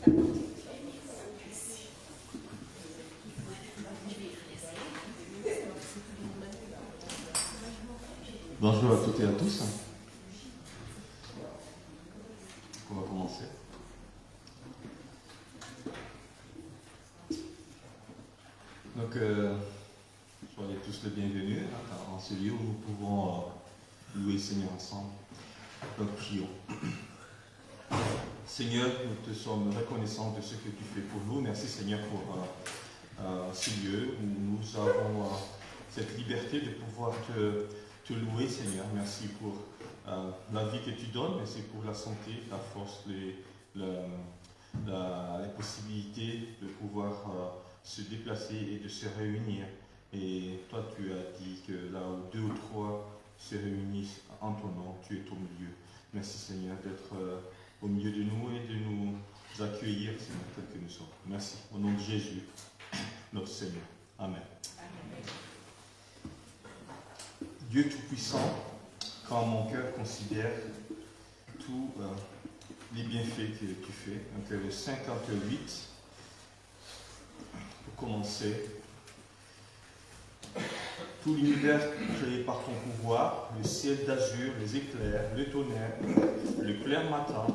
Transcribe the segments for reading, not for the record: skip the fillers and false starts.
Bonjour à toutes et à tous. On va commencer. Donc, soyez tous les bienvenus en ce lieu où nous pouvons louer le Seigneur ensemble. Donc, prions. Seigneur, nous te sommes reconnaissants de ce que tu fais pour nous. Merci Seigneur pour ce lieu où nous avons cette liberté de pouvoir te louer, Seigneur. Merci pour la vie que tu donnes, merci pour la santé, la force, la possibilité de pouvoir se déplacer et de se réunir. Et toi, tu as dit que là où 2 ou 3 se réunissent en ton nom, tu es au milieu. Merci, Seigneur, d'être au milieu de nous et de nous accueillir, Seigneur, tel que nous sommes. Merci. Au nom de Jésus, notre Seigneur. Amen. Dieu Tout-Puissant, quand mon cœur considère tous les bienfaits que tu fais, donc le 58, pour commencer, tout l'univers créé par ton pouvoir, le ciel d'azur, les éclairs, le tonnerre, le clair matin,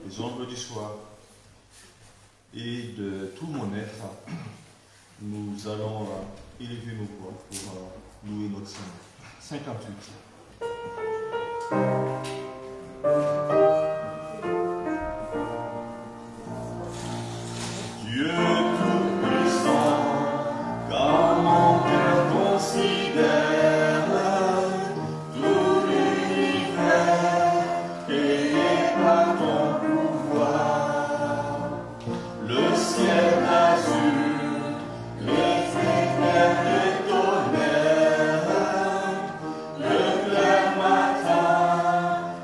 les ombres du soir, et de tout mon être, nous allons élever nos voix pour louer notre Seigneur. 58. Dieu Tout-Puissant, quand mon cœur considère tout l'univers créé par ton pouvoir, le ciel d'azur, les éclairs de tonnerre, le clair matin,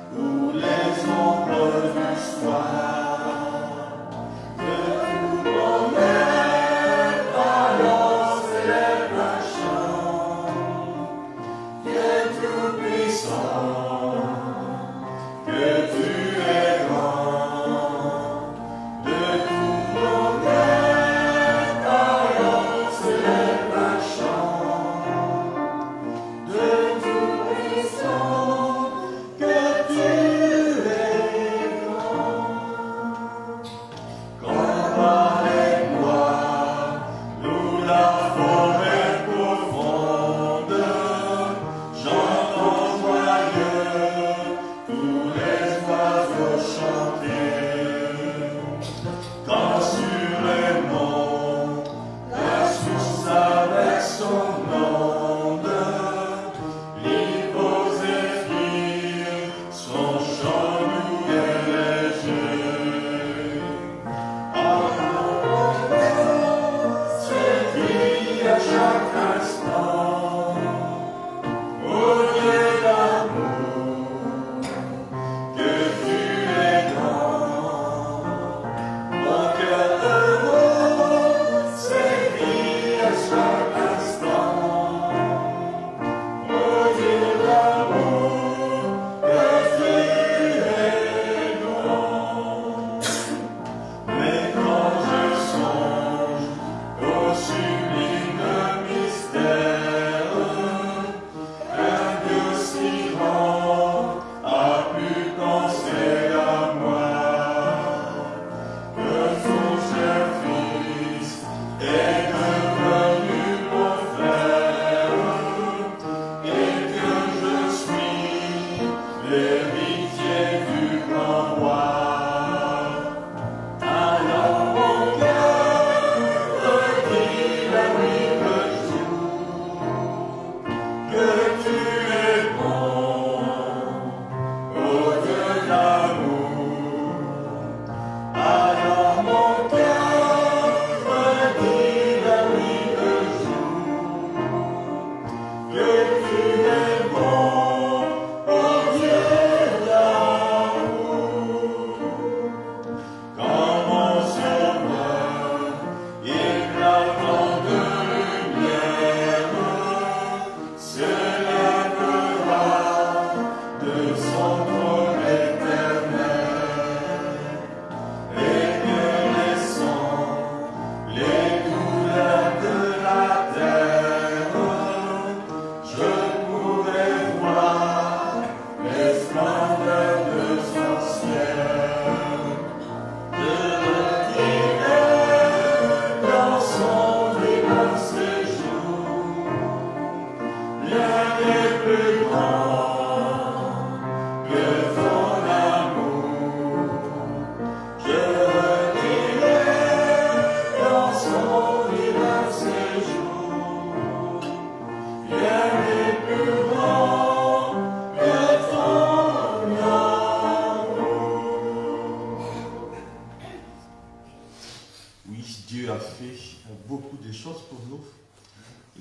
choses pour nous.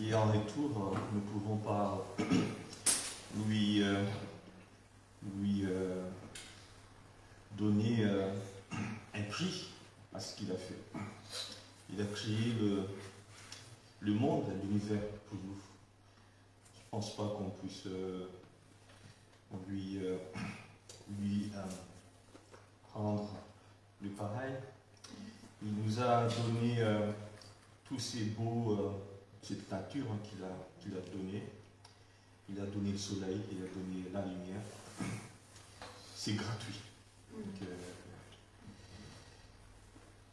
Et en retour, nous ne pouvons pas lui donner un prix à ce qu'il a fait. Il a créé le monde, l'univers pour nous. Je ne pense pas qu'on puisse lui rendre le pareil. Il nous a donné tous ces beaux, cette nature qu'il a donnée. Il a donné le soleil, il a donné la lumière. C'est gratuit. Donc,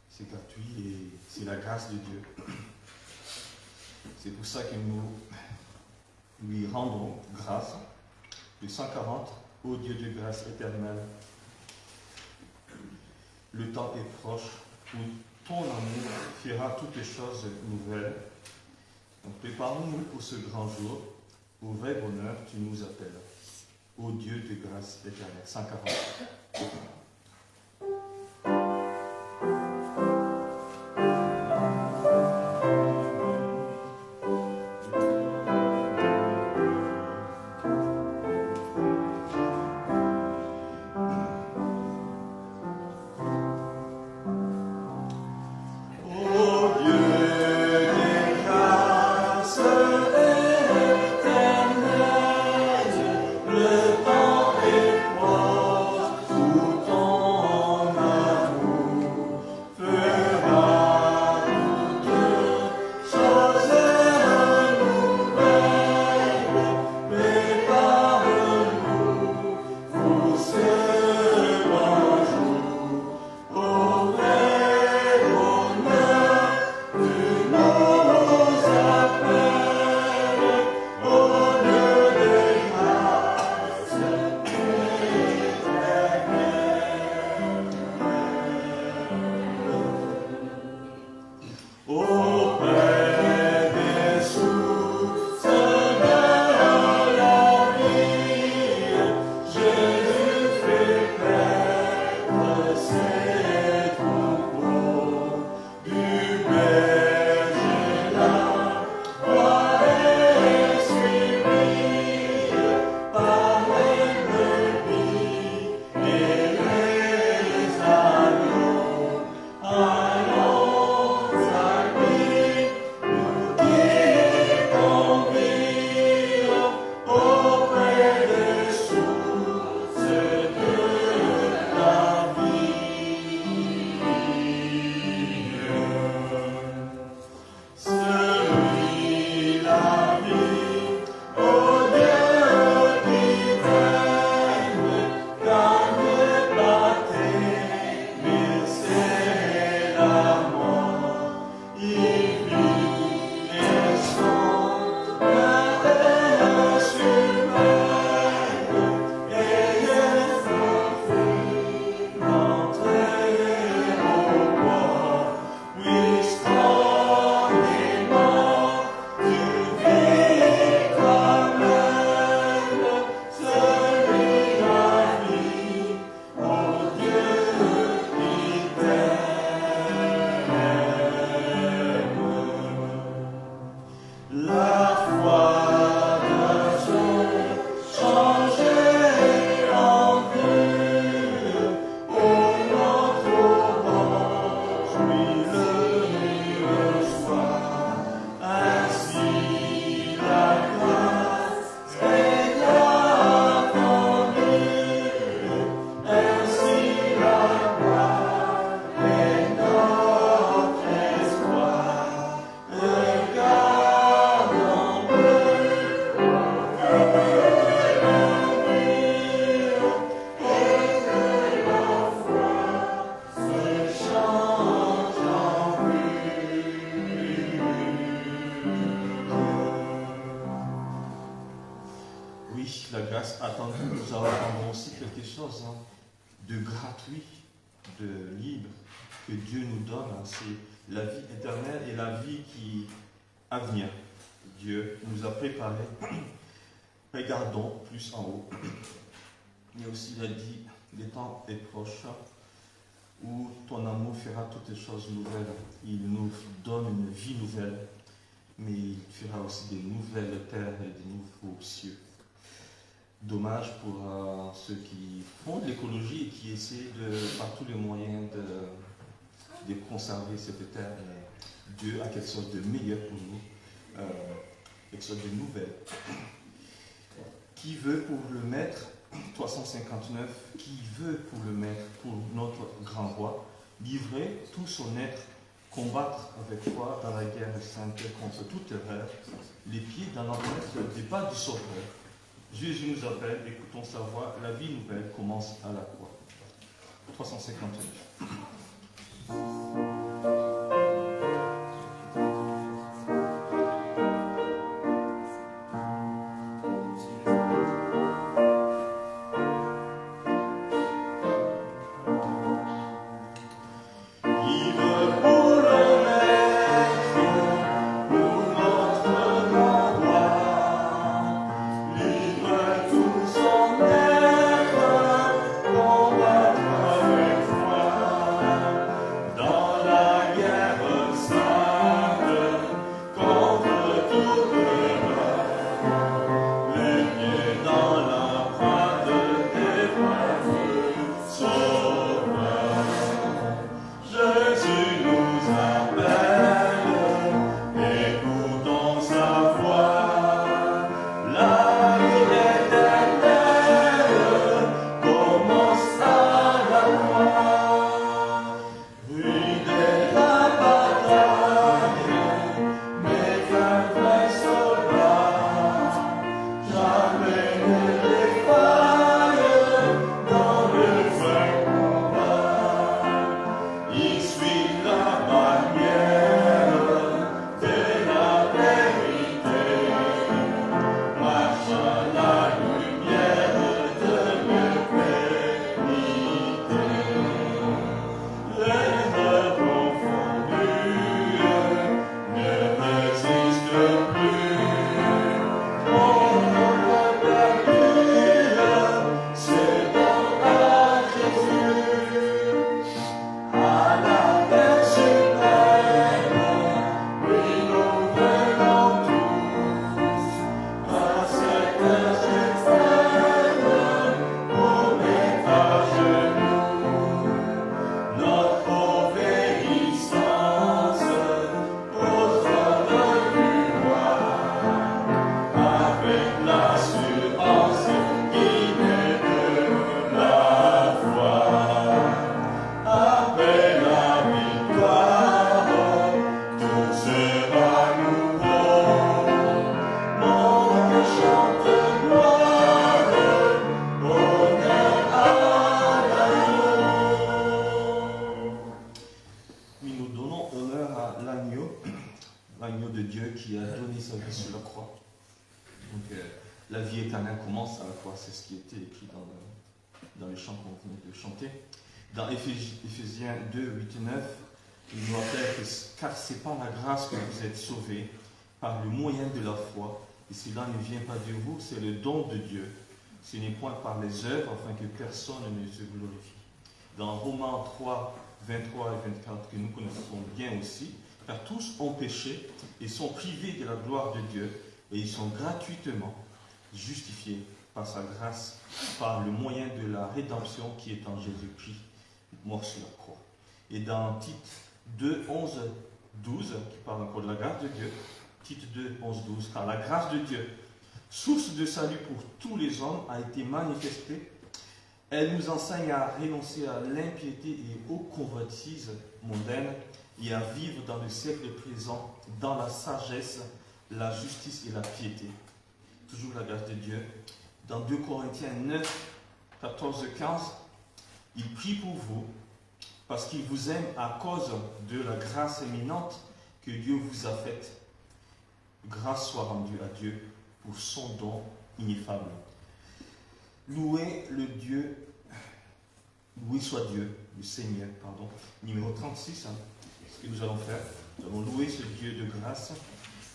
c'est gratuit et c'est la grâce de Dieu. C'est pour ça que nous lui rendons grâce. Le 140, ô Dieu de grâce éternelle, le temps est proche où ton amour fera toutes les choses nouvelles. Donc prépare-nous pour ce grand jour. Au vrai bonheur, tu nous appelles. Ô Dieu de grâce éternelle. 140. De gratuit, de libre, que Dieu nous donne, c'est la vie éternelle et la vie qui à venir. Dieu nous a préparé. Regardons plus en haut. Mais aussi, il a dit, le temps est proche où ton amour fera toutes les choses nouvelles. Il nous donne une vie nouvelle. mais il fera aussi des nouvelles terres et des nouveaux cieux. Dommage pour ceux qui font de l'écologie et qui essaient par tous les moyens de conserver cette terre. Dieu a quelque chose de meilleur pour nous, quelque chose de nouvelle. Qui veut pour le maître, 359, qui veut pour le maître, pour notre grand roi, livrer tout son être, combattre avec foi dans la guerre sainte contre toute erreur, les pieds dans l'empreinte des pas du Sauveur. Jésus nous appelle, écoutons sa voix, la vie nouvelle commence à la croix. 359. l'agneau de Dieu qui a donné sa vie sur la croix. Donc la vie éternelle commence à la croix, c'est ce qui était écrit dans le chant qu'on venait de chanter. Dans Éphésiens 2, 8 et 9, il nous rappelle que car c'est par la grâce que vous êtes sauvés, par le moyen de la foi, et cela ne vient pas de vous, c'est le don de Dieu. Ce n'est point par les œuvres, afin que personne ne se glorifie. Dans Romains 3, 23 et 24, que nous connaissons bien aussi, car tous ont péché et sont privés de la gloire de Dieu, et ils sont gratuitement justifiés par sa grâce, par le moyen de la rédemption qui est en Jésus-Christ, mort sur la croix. Et dans Tite 2, 11, 12, qui parle encore de la grâce de Dieu, Tite 2, 11, 12, car la grâce de Dieu, source de salut pour tous les hommes, a été manifestée. Elle nous enseigne à renoncer à l'impiété et aux convoitises mondaines et à vivre dans le siècle présent, dans la sagesse, la justice et la piété. Toujours la grâce de Dieu. Dans 2 Corinthiens 9, 14, 15, il prie pour vous, parce qu'il vous aime à cause de la grâce éminente que Dieu vous a faite. Grâce soit rendue à Dieu pour son don ineffable. Loué soit Dieu, le Seigneur, pardon. Numéro 36, ce que nous allons faire. Nous allons louer ce Dieu de grâce.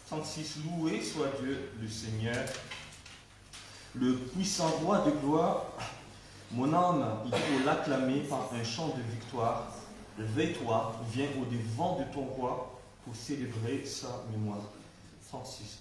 36, loué soit Dieu, le Seigneur, le puissant roi de gloire. Mon âme, il faut l'acclamer par un chant de victoire. Réveille-toi, viens au devant de ton roi pour célébrer sa mémoire. 36.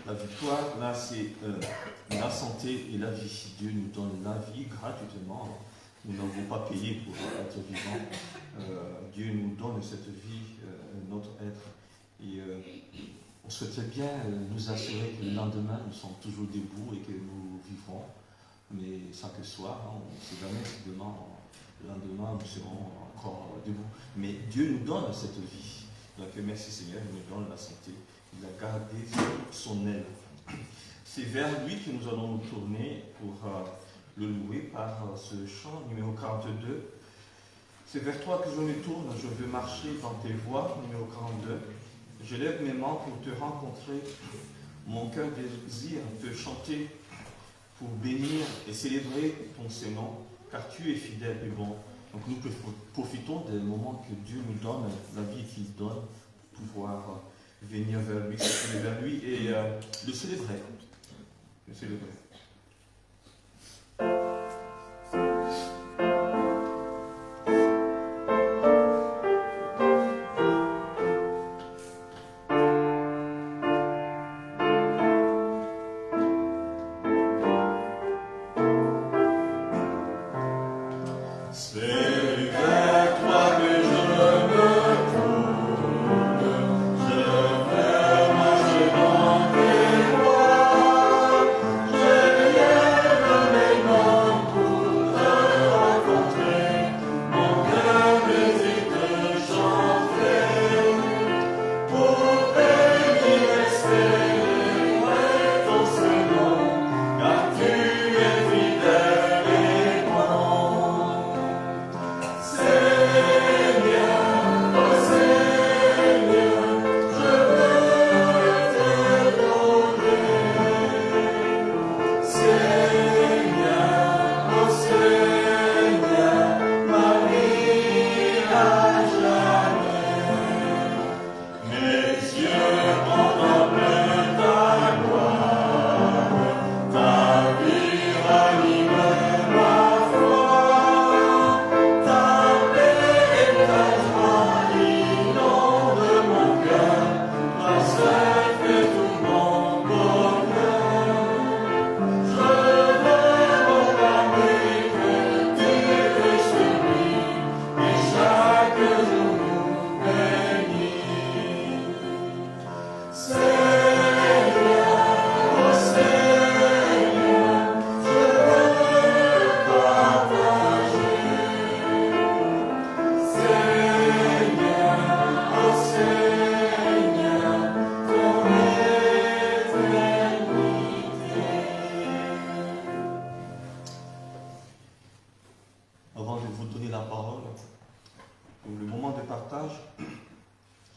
La victoire, là, c'est la santé et la vie. Dieu nous donne la vie gratuitement. Nous n'avons pas payé pour être vivants. Dieu nous donne cette vie, notre être. Et on souhaiterait bien nous assurer que le lendemain, nous sommes toujours debout et que nous vivrons. Mais ça que soit, on ne sait jamais si demain, le lendemain, nous serons encore debout. Mais Dieu nous donne cette vie. Donc merci Seigneur, il nous donne la santé. Il a gardé son aile. C'est vers lui que nous allons nous tourner pour le louer par ce chant numéro 42. C'est vers toi que je me tourne, je veux marcher dans tes voies, numéro 42. Je lève mes mains pour te rencontrer. Mon cœur désire te chanter pour bénir et célébrer ton Seigneur, car tu es fidèle et bon. Donc nous profitons des moments que Dieu nous donne, la vie qu'il donne, pour pouvoir venir vers lui et le célébrer. Le célébrer. Thank you.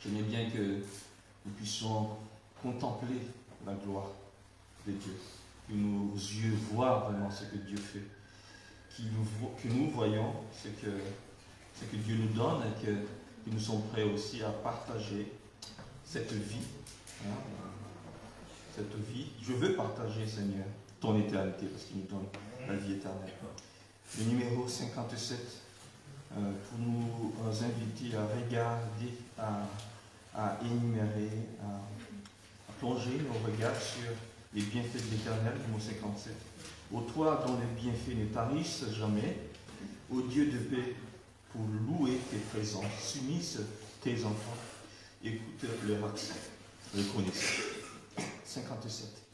J'aimerais bien que nous puissions contempler la gloire de Dieu, que nos yeux voient vraiment ce que Dieu fait, que nous voyons ce que Dieu nous donne et que nous sommes prêts aussi à partager cette vie. Hein, cette vie. Je veux partager, Seigneur, ton éternité parce qu'il nous donne la vie éternelle. Le numéro 57, pour nous inviter à regarder, à énumérer, à plonger nos regards sur les bienfaits de l'Éternel, numéro 57. Ô toi dont les bienfaits ne tarissent jamais, ô Dieu de paix, pour louer tes présences, s'unissent tes enfants, écoute leur accent, reconnaissez. 57.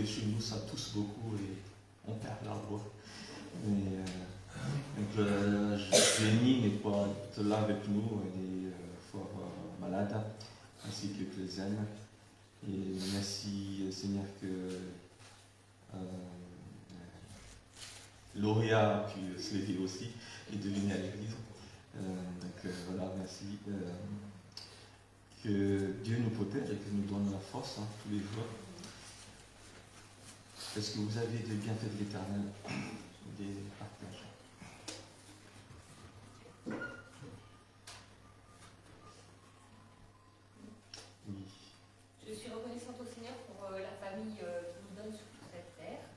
Chez nous, ça tousse beaucoup et on perd la voix. Donc Jenny n'est pas là avec nous, elle est fort malade, ainsi que Clésiane. Et merci Seigneur que Lauréat a pu se lever aussi et de venir à l'église. Donc voilà, merci. Que Dieu nous protège et que nous donne la force tous les jours. Est-ce que vous avez des bienfaits de l'Éternel, des partages? Oui. Je suis reconnaissante au Seigneur pour la famille qu'il nous donne sur toute cette terre,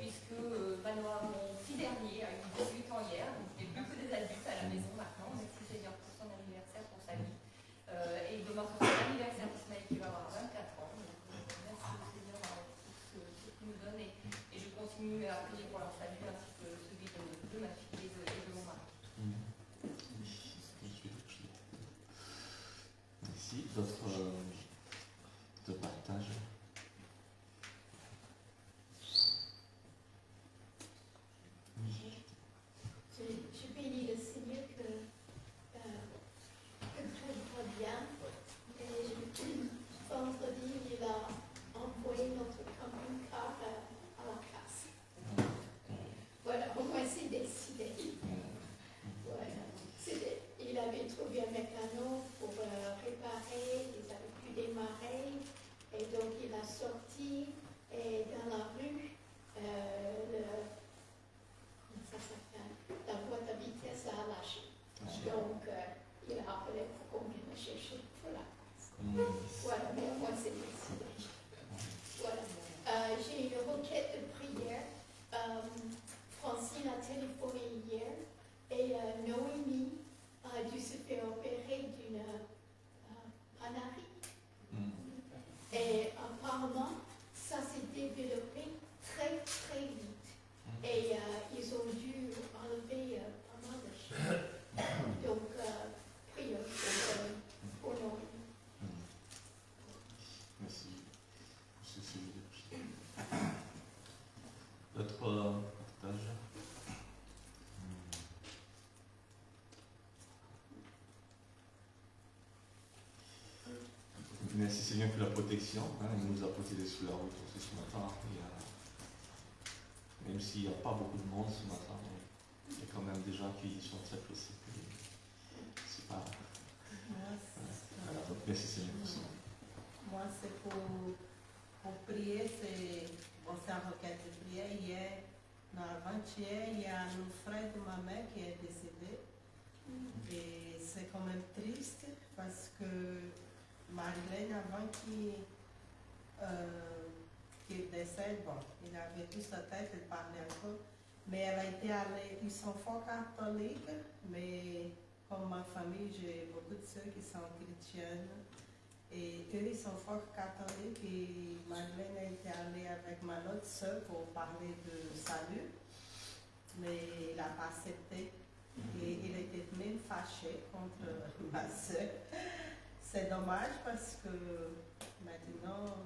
puisque mon petit dernier a eu 18 ans hier, donc il n'est plus que des adultes à la maison maintenant. Merci Seigneur pour son anniversaire, pour sa vie. Et demain, c'est l'anniversaire d'Ismaël qui va avoir 24 ans. Donc, merci au Seigneur pour ce qu'il nous donne et je continue à prier pour leur salut ainsi que celui de Seigneur pour la protection. Hein, il nous a protégés sur la route aussi ce matin. Et, même s'il n'y a pas beaucoup de monde ce matin, il y a quand même des gens qui sont très pressés. C'est pas. Voilà, donc merci Seigneur pour ça. Moi, c'est pour prier, c'est en requête de prière. Hier, non, avant-hier, il y a un frère de ma mère qui est décédé. Et c'est quand même triste parce que Marilène, avant qu'il décède, bon, il avait tout sa tête, elle parlait encore. Mais elle a été allée, ils sont fort catholiques, mais comme ma famille, j'ai beaucoup de sœurs qui sont chrétiennes. Et eux, ils sont fort catholiques et Madeleine a été allée avec ma autre sœur pour parler de salut, mais il n'a pas accepté. Et il était même fâché contre ma sœur. C'est dommage parce que maintenant,